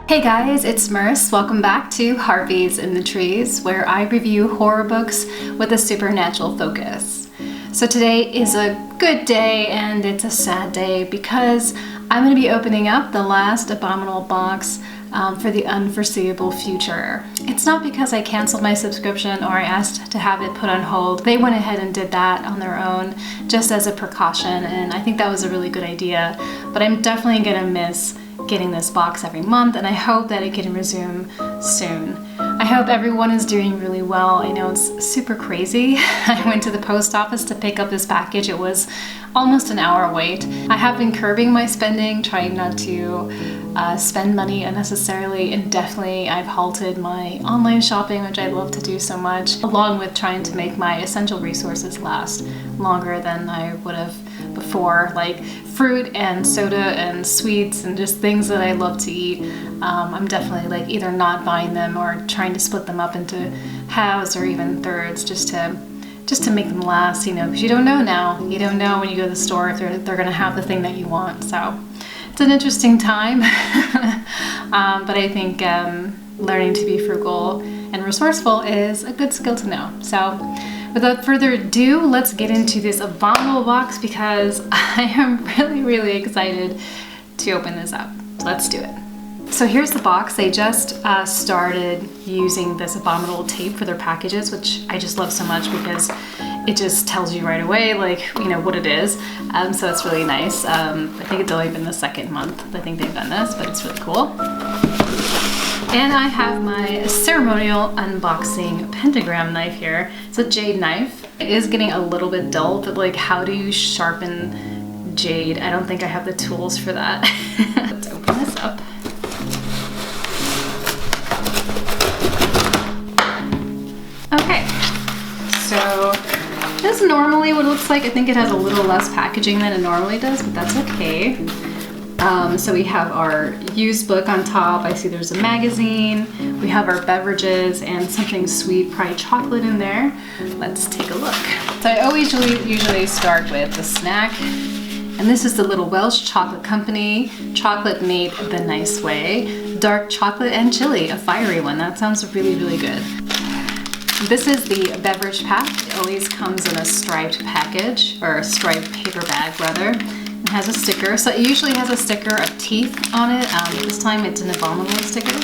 Hey guys, it's Merce. Welcome back to Harpies in the Trees, where I review horror books with a supernatural focus. So today is a good day and it's a sad day because I'm going to be opening up the last Abominable box for the unforeseeable future. It's not because I canceled my subscription or I asked to have it put on hold. They went ahead and did that on their own just as a precaution, and I think that was a really good idea. But I'm definitely going to miss getting this box every month, and I hope that it can resume soon. I hope everyone is doing really well. I know it's super crazy. I went to the post office to pick up this package. It was almost an hour wait. I have been curbing my spending, trying not to spend money unnecessarily, and definitely I've halted my online shopping, which I love to do so much, along with trying to make my essential resources last longer than I would have before, like fruit and soda and sweets and just things that I love to eat. I'm definitely like either not buying them or trying to split them up into halves or even thirds just to make them last, you know, because you don't know now. You don't know when you go to the store if they're gonna have the thing that you want. So it's an interesting time. But I think learning to be frugal and resourceful is a good skill to know. So without further ado, let's get into this Abominable box because I am really excited to open this up. Let's do it. So here's the box. They just started using this Abominable tape for their packages, which I just love so much because it just tells you right away, like, you know, what it is. So it's really nice. I think it's only been the second month I think they've done this, but it's really cool. And I have my ceremonial unboxing pentagram knife here. It's a jade knife. It is getting a little bit dull, but like, how do you sharpen jade? I don't think I have the tools for that. Let's open this up. Okay, so this is normally what it looks like. I think it has a little less packaging than it normally does, but that's okay. So we have our used book on top. I see there's a magazine. We have our beverages and something sweet, probably chocolate in there. Let's take a look. So I always usually start with the snack. And this is the Little Welsh Chocolate Company. Chocolate made the nice way. Dark chocolate and chili, a fiery one. That sounds really good. This is the beverage pack. It always comes in a striped package, or a striped paper bag rather. It has a sticker, so it usually has a sticker of teeth on it. This time it's an Abominable sticker.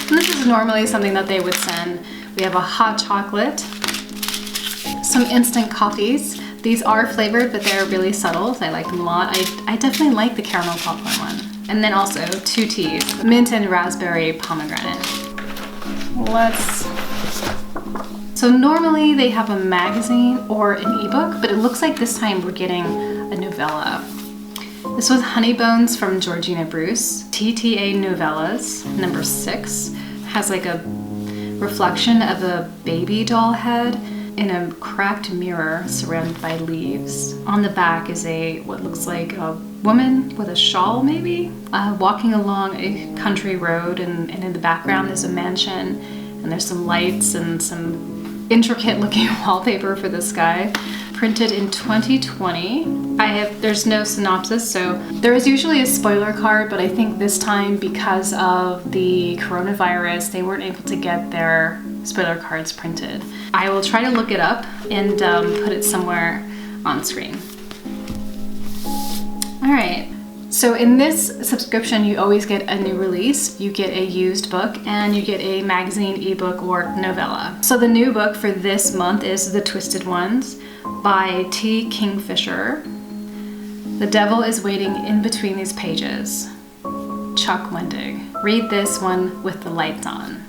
And this is normally something that they would send. We have a hot chocolate, some instant coffees. These are flavored, but they're really subtle, so I like them a lot. I definitely like the caramel popcorn one. And then also 2 teas, mint and raspberry pomegranate. So normally they have a magazine or an ebook, but it looks like this time we're getting a novella. This was Honey Bones from Georgina Bruce. TTA Novellas, number 6. Has like a reflection of a baby doll head in a cracked mirror surrounded by leaves. On the back is what looks like a woman with a shawl maybe, walking along a country road, and in the background there's a mansion, and there's some lights and some intricate looking wallpaper for the sky. Printed in 2020. There's no synopsis, so there is usually a spoiler card, but I think this time because of the coronavirus, they weren't able to get their spoiler cards printed. I will try to look it up and put it somewhere on screen. All right. So in this subscription, you always get a new release, you get a used book, and you get a magazine, ebook, or novella. So the new book for this month is The Twisted Ones by T. Kingfisher. The devil is waiting in between these pages. Chuck Wendig. Read this one with the lights on.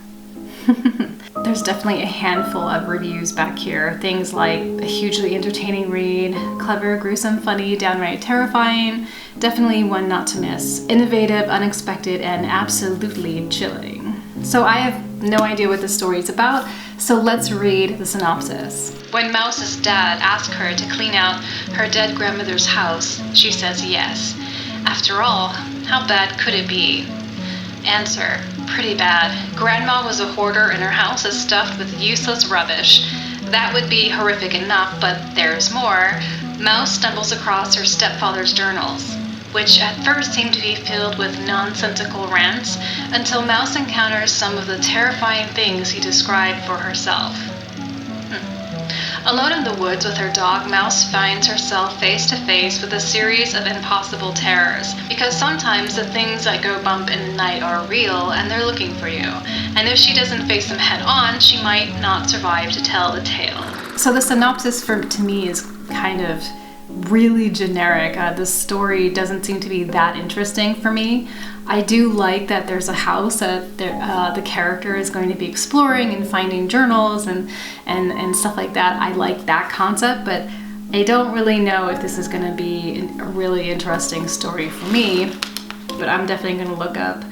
There's definitely a handful of reviews back here. Things like a hugely entertaining read, clever, gruesome, funny, downright terrifying. Definitely one not to miss. Innovative, unexpected, and absolutely chilling. So I have no idea what the story is about, so let's read the synopsis. When Mouse's dad asks her to clean out her dead grandmother's house, she says yes. After all, how bad could it be? Answer: pretty bad. Grandma was a hoarder and her house is stuffed with useless rubbish. That would be horrific enough, but there's more. Mouse stumbles across her stepfather's journals, which at first seem to be filled with nonsensical rants until Mouse encounters some of the terrifying things he described for herself. Alone in the woods with her dog, Mouse finds herself face to face with a series of impossible terrors, because sometimes the things that go bump in the night are real and they're looking for you, and if she doesn't face them head on, she might not survive to tell the tale. So the synopsis to me is kind of really generic. The story doesn't seem to be that interesting for me. I do like that there's a house that the character is going to be exploring and finding journals and stuff like that. I like that concept, but I don't really know if this is going to be a really interesting story for me. But I'm definitely going to look up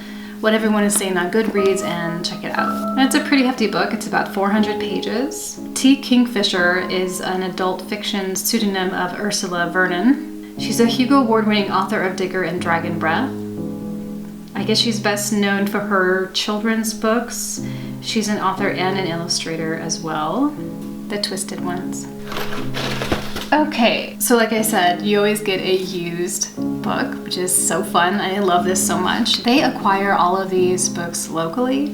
what everyone is saying on GOODREADS and check it out. And it's a pretty hefty book. It's about 400 pages. T. Kingfisher is an adult fiction pseudonym of Ursula Vernon. She's a Hugo Award-winning author of Digger and Dragon Breath. I guess she's best known for her children's books. She's an author and an illustrator as well. The Twisted Ones. Okay, so like I said, you always get a used book, which is so fun. I love this so much. They acquire all of these books locally,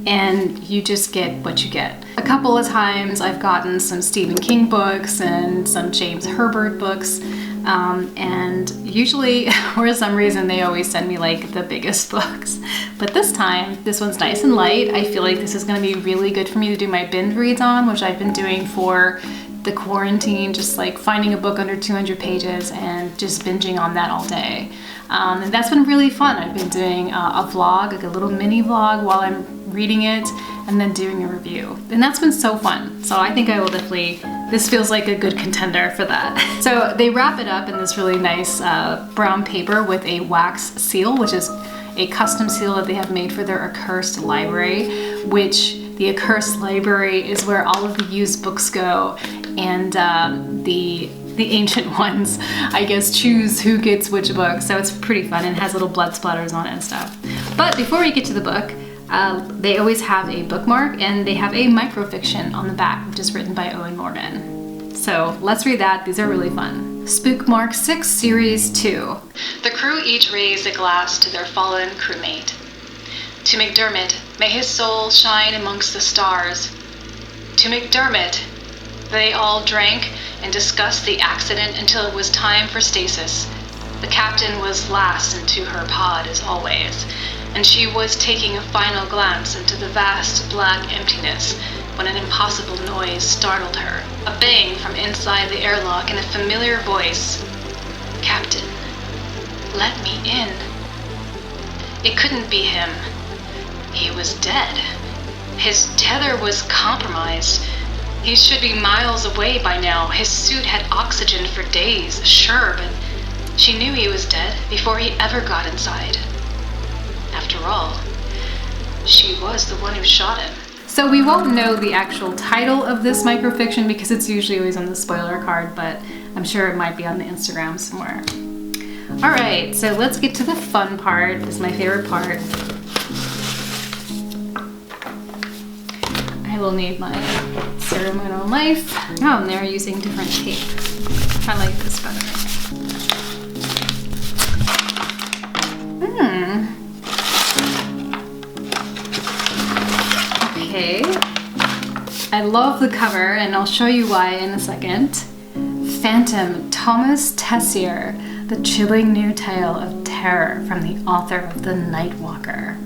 and you just get what you get. A couple of times I've gotten some Stephen King books and some James Herbert books, and usually, for some reason, they always send me like the biggest books. But this time, this one's nice and light. I feel like this is going to be really good for me to do my binge reads on, which I've been doing for the quarantine, just like finding a book under 200 pages and just binging on that all day. And that's been really fun. I've been doing a vlog, like a little mini vlog while I'm reading it, and then doing a review. And that's been so fun. So I think I will definitely, this feels like a good contender for that. So they wrap it up in this really nice brown paper with a wax seal, which is a custom seal that they have made for their accursed library, which the accursed library is where all of the used books go, and the ancient ones, I guess, choose who gets which book. So it's pretty fun and has little blood splatters on it and stuff. But before we get to the book, they always have a bookmark, and they have a microfiction on the back, which is written by Owen Norman. So let's read that. These are really fun. Spookmark 6, Series 2. The crew each raised a glass to their fallen crewmate. To McDermott, may his soul shine amongst the stars. To McDermott, they all drank and discussed the accident until it was time for stasis. The captain was last into her pod as always, and she was taking a final glance into the vast black emptiness when an impossible noise startled her. A bang from inside the airlock and a familiar voice. Captain, let me in. It couldn't be him. He was dead. His tether was compromised. He should be miles away by now. His suit had oxygen for days, sure, but she knew he was dead before he ever got inside. After all, she was the one who shot him. So we won't know the actual title of this microfiction because it's usually always on the spoiler card, but I'm sure it might be on the Instagram somewhere. All right, so let's get to the fun part. This is my favorite part. I will need my ceremonial knife. Oh, and they're using different tape. I like this better. Okay. I love the cover, and I'll show you why in a second. Phantom, Thomas Tessier, the chilling new tale of terror from the author of The Nightwalker.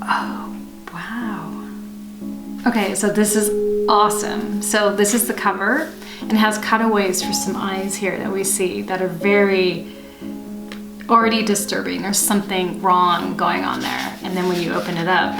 Oh, wow. Okay, so this is awesome. So this is the cover, and it has cutaways for some eyes here that we see that are very already disturbing. There's something wrong going on there. And then when you open it up,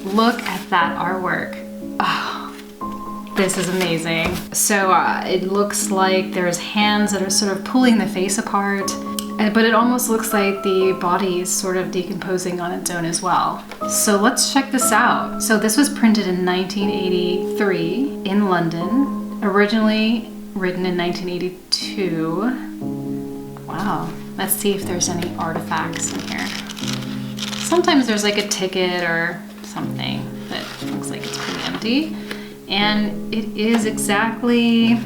look at that artwork. Oh, this is amazing. So it looks like there's hands that are sort of pulling the face apart, but it almost looks like the body is sort of decomposing on its own as well. So let's check this out. So this was printed in 1983 in London, originally written in 1982. Wow. Let's see if there's any artifacts in here. Sometimes there's like a ticket or something, but it looks like it's pretty empty. And it is exactly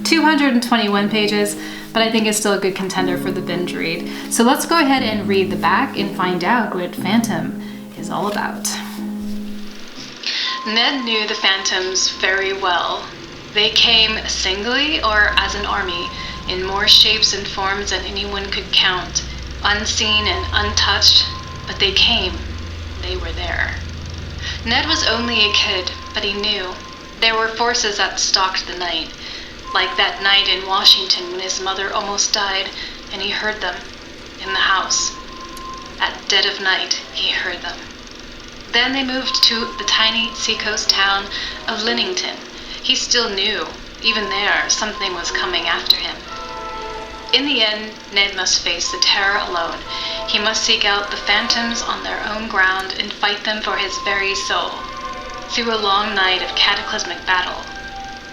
221 pages, but I think it's still a good contender for the binge read. So let's go ahead and read the back and find out what Phantom is all about. Ned knew the Phantoms very well. They came singly or as an army, in more shapes and forms than anyone could count, unseen and untouched, but they came. They were there. Ned was only a kid, but he knew. There were forces that stalked the night, like that night in Washington when his mother almost died, and he heard them in the house. At dead of night, he heard them. Then they moved to the tiny seacoast town of Lennington. He still knew, even there, something was coming after him. In the end, Ned must face the terror alone. He must seek out the Phantoms on their own ground and fight them for his very soul. Through a long night of cataclysmic battle,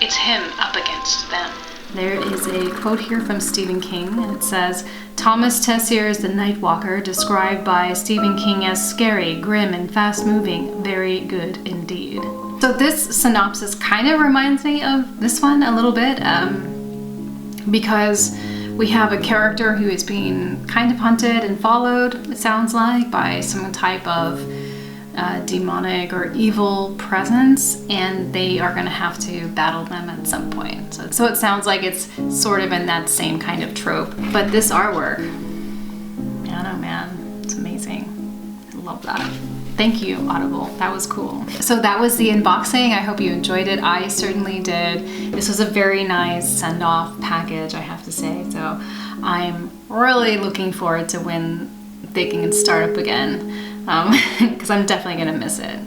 it's him up against them. There is a quote here from Stephen King, and it says, Thomas Tessier's The Night Walker, described by Stephen King as scary, grim, and fast-moving. Very good indeed. So this synopsis kind of reminds me of this one a little bit, because we have a character who is being kind of hunted and followed, it sounds like, by some type of demonic or evil presence, and they are going to have to battle them at some point. So it sounds like it's sort of in that same kind of trope. But this artwork, I don't know, man, it's amazing. I love that. Thank you, Audible. That was cool. So that was the unboxing. I hope you enjoyed it. I certainly did. This was a very nice send-off package, I have to say. So I'm really looking forward to when they can start up again, because I'm definitely gonna miss it.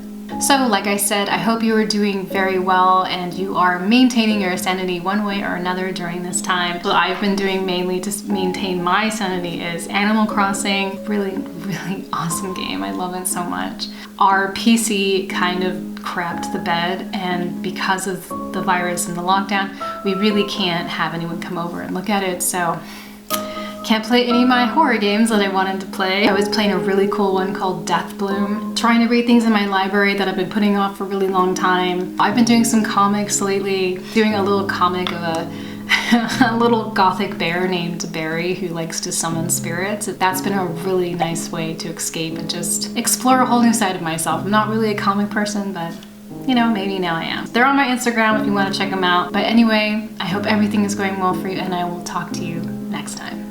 So like I said, I hope you are doing very well and you are maintaining your sanity one way or another during this time. What I've been doing mainly to maintain my sanity is Animal Crossing. Really, really awesome game. I love it so much. Our PC kind of crapped the bed, and because of the virus and the lockdown, we really can't have anyone come over and look at it, so can't play any of my horror games that I wanted to play. I was playing a really cool one called Death Bloom, trying to read things in my library that I've been putting off for a really long time. I've been doing some comics lately, doing a little comic of a little gothic bear named Barry who likes to summon spirits. That's been a really nice way to escape and just explore a whole new side of myself. I'm not really a comic person, but you know, maybe now I am. They're on my Instagram if you want to check them out. But anyway, I hope everything is going well for you, and I will talk to you next time.